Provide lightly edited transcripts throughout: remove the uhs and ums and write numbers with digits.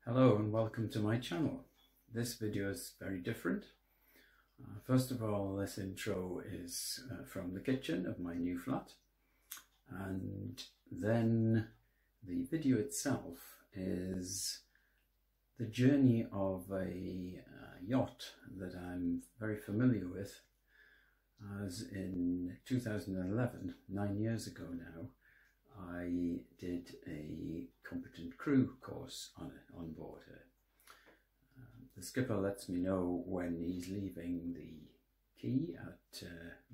Hello and welcome to my channel. This video is very different. First of all, this intro is from the kitchen of my new flat, and then the video itself is the journey of a yacht that I'm very familiar with, as in 2011, 9 years ago now, I did a competent crew course on board her. The skipper lets me know when he's leaving the quay at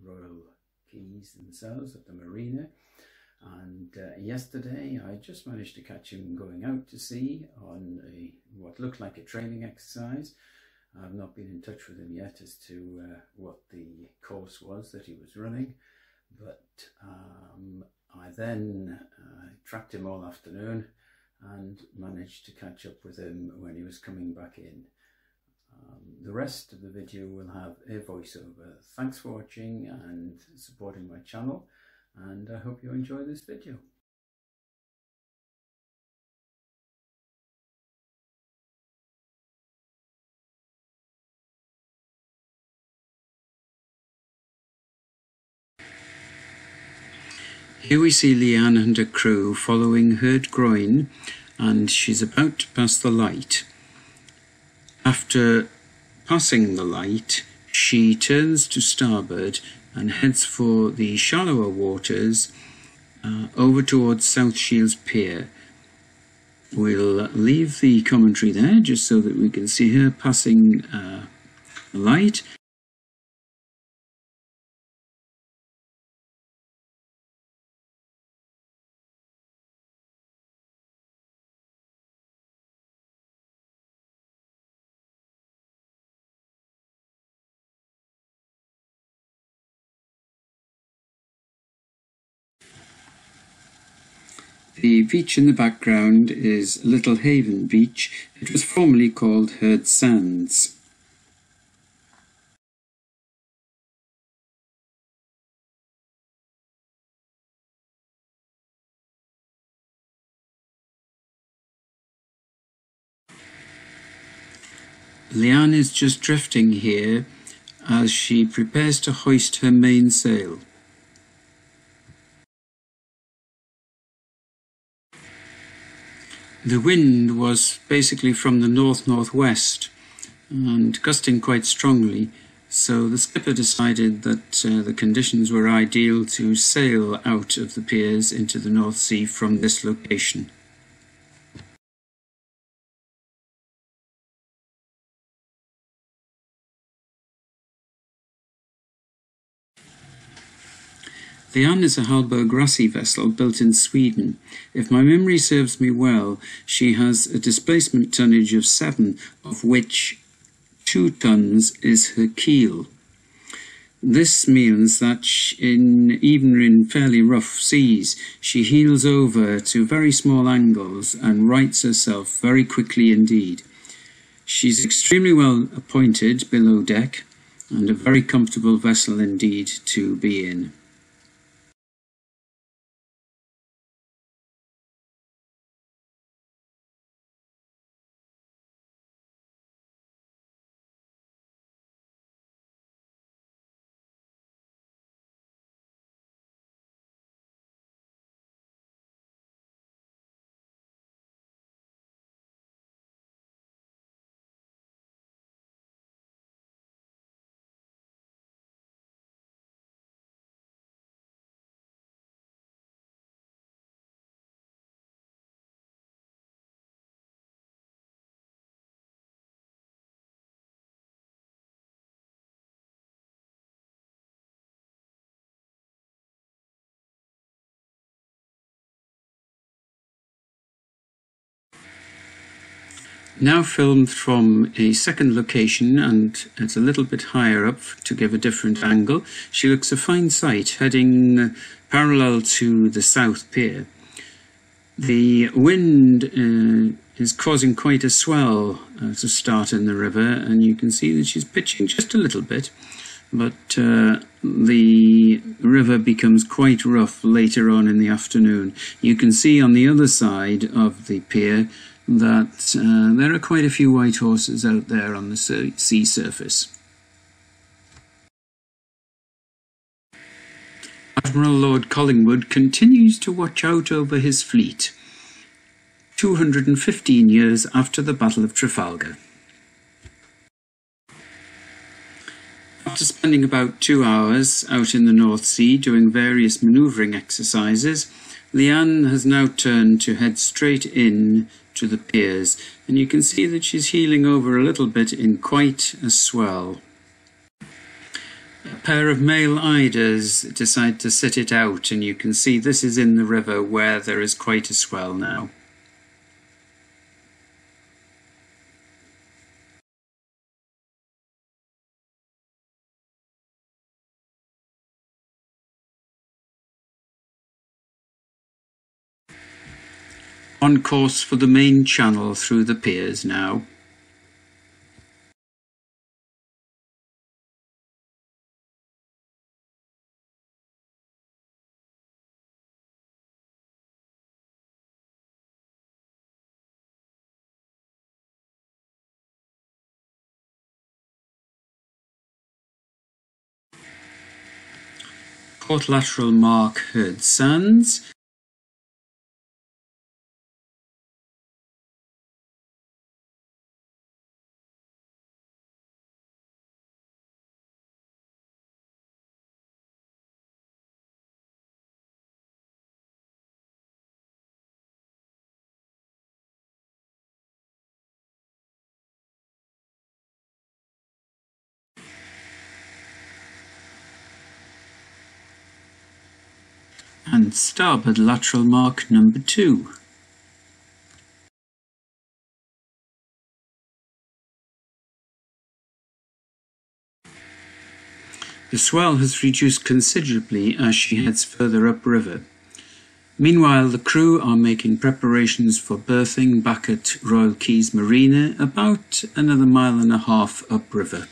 Royal Quays themselves at the marina, and yesterday I just managed to catch him going out to sea on what looked like a training exercise. I've not been in touch with him yet as to what the course was that he was running, but I then tracked him all afternoon and managed to catch up with him when he was coming back in. The rest of the video will have a voiceover. Thanks for watching and supporting my channel, and I hope you enjoy this video. Here we see Lian and her crew following Herd Groin, and she's about to pass the light. After passing the light, she turns to starboard and heads for the shallower waters over towards South Shields Pier. We'll leave the commentary there just so that we can see her passing the light. The beach in the background is Little Haven Beach. It was formerly called Herd Sands. Lian is just drifting here as she prepares to hoist her mainsail. The wind was basically from the north-northwest and gusting quite strongly, so the skipper decided that the conditions were ideal to sail out of the piers into the North Sea from this location. The Tyne is a Hallberg-Rassy vessel built in Sweden. If my memory serves me well, she has a displacement tonnage of 7, of which 2 tons is her keel. This means that even in fairly rough seas, she heels over to very small angles and rights herself very quickly indeed. She's extremely well appointed below deck, and a very comfortable vessel indeed to be in. Now filmed from a second location, and it's a little bit higher up to give a different angle. She looks a fine sight heading parallel to the South Pier. The wind is causing quite a swell to start in the river, and you can see that she's pitching just a little bit, but the river becomes quite rough later on in the afternoon. You can see on the other side of the pier that there are quite a few white horses out there on the sea surface. Admiral Lord Collingwood continues to watch out over his fleet, 215 years after the Battle of Trafalgar. After spending about 2 hours out in the North Sea doing various manoeuvring exercises, Lian has now turned to head straight in to the piers, and you can see that she's heeling over a little bit in quite a swell. A pair of male eiders decide to sit it out, and you can see this is in the river where there is quite a swell now. On course for the main channel through the piers now. Port lateral mark Herd Sands. And starboard lateral mark number 2. The swell has reduced considerably as she heads further upriver. Meanwhile, the crew are making preparations for berthing back at Royal Quays Marina, about another 1.5 miles upriver.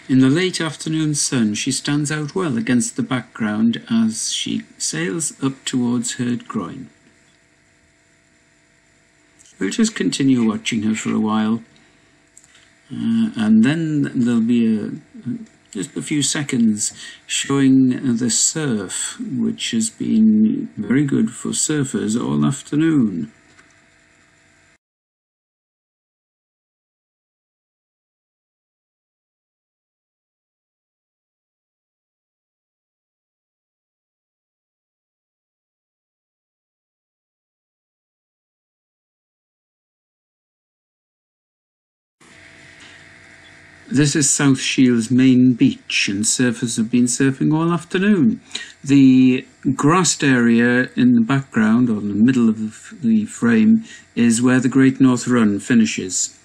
In the late afternoon sun, she stands out well against the background as she sails up towards Herd Groin. We'll just continue watching her for a while, and then there'll be just a few seconds showing the surf, which has been very good for surfers all afternoon. This is South Shields main beach, and surfers have been surfing all afternoon. The grassed area in the background, or in the middle of the frame, is where the Great North Run finishes.